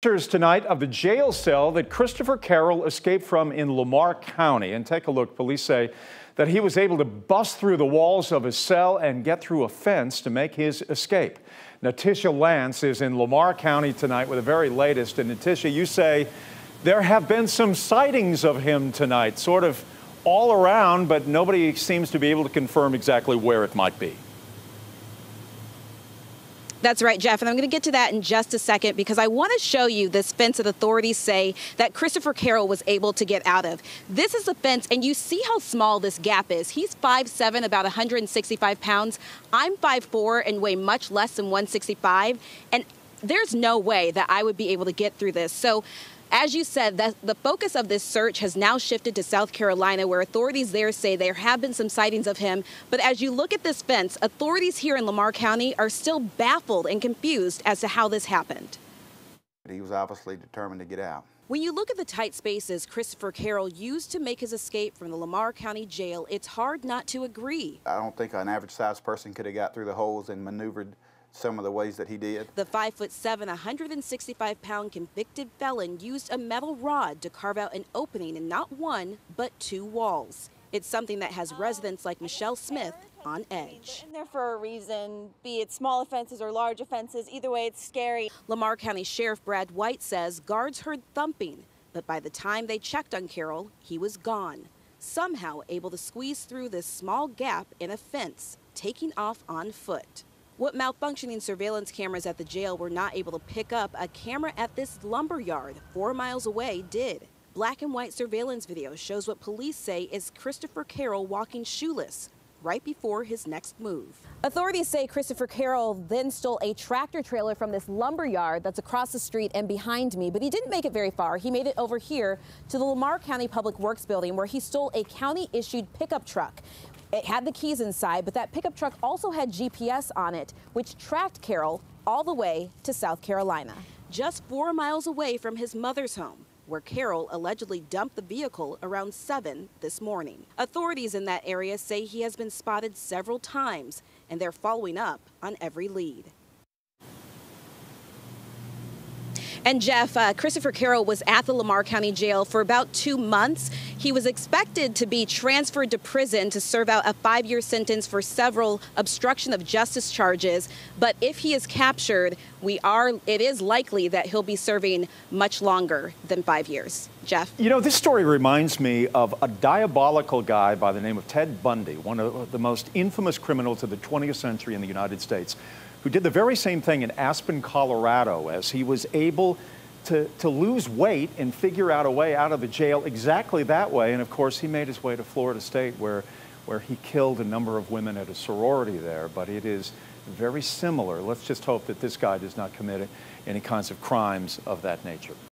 Pictures tonight of the jail cell that Christopher Carroll escaped from in Lamar County. And take a look. Police say that he was able to bust through the walls of his cell and get through a fence to make his escape. Natisha Lance is in Lamar County tonight with the very latest. And Natisha, you say there have been some sightings of him tonight, sort of all around, but nobody seems to be able to confirm exactly where it might be. That's right, Jeff, and I'm going to get to that in just a second because I want to show you this fence that authorities say that Christopher Carroll was able to get out of. This is a fence, and you see how small this gap is. He's 5'7", about 165 pounds. I'm 5'4", and weigh much less than 165, and there's no way that I would be able to get through this. So, as you said, the focus of this search has now shifted to South Carolina, where authorities there say there have been some sightings of him. But as you look at this fence, authorities here in Lamar County are still baffled and confused as to how this happened. He was obviously determined to get out. When you look at the tight spaces Christopher Carroll used to make his escape from the Lamar County jail, it's hard not to agree. I don't think an average-sized person could have got through the holes and maneuvered some of the ways that he did. The 5'7", 165-pound convicted felon used a metal rod to carve out an opening in not one, but two walls. It's something that has residents like Michelle Smith on edge. In there for a reason, be it small offenses or large offenses. Either way, it's scary. Lamar County Sheriff Brad White says guards heard thumping, but by the time they checked on Carroll, he was gone, somehow able to squeeze through this small gap in a fence, taking off on foot. What malfunctioning surveillance cameras at the jail were not able to pick up, a camera at this lumber yard 4 miles away did. Black and white surveillance video shows what police say is Christopher Carroll walking shoeless right before his next move. Authorities say Christopher Carroll then stole a tractor trailer from this lumber yard that's across the street and behind me, but he didn't make it very far. He made it over here to the Lamar County Public Works building, where he stole a county-issued pickup truck. It had the keys inside, but that pickup truck also had GPS on it, which tracked Carroll all the way to South Carolina. Just 4 miles away from his mother's home, where Carroll allegedly dumped the vehicle around 7 this morning. Authorities in that area say he has been spotted several times, and they're following up on every lead. And Jeff, Christopher Carroll was at the Lamar County Jail for about 2 months. He was expected to be transferred to prison to serve out a 5-year sentence for several obstruction of justice charges. But if he is captured, it is likely that he'll be serving much longer than 5 years. Jeff? You know, this story reminds me of a diabolical guy by the name of Ted Bundy, one of the most infamous criminals of the 20th century in the United States, who did the very same thing in Aspen, Colorado, as he was able to lose weight and figure out a way out of the jail exactly that way. And of course, he made his way to Florida State, where he killed a number of women at a sorority there. But it is very similar. Let's just hope that this guy does not commit any kinds of crimes of that nature.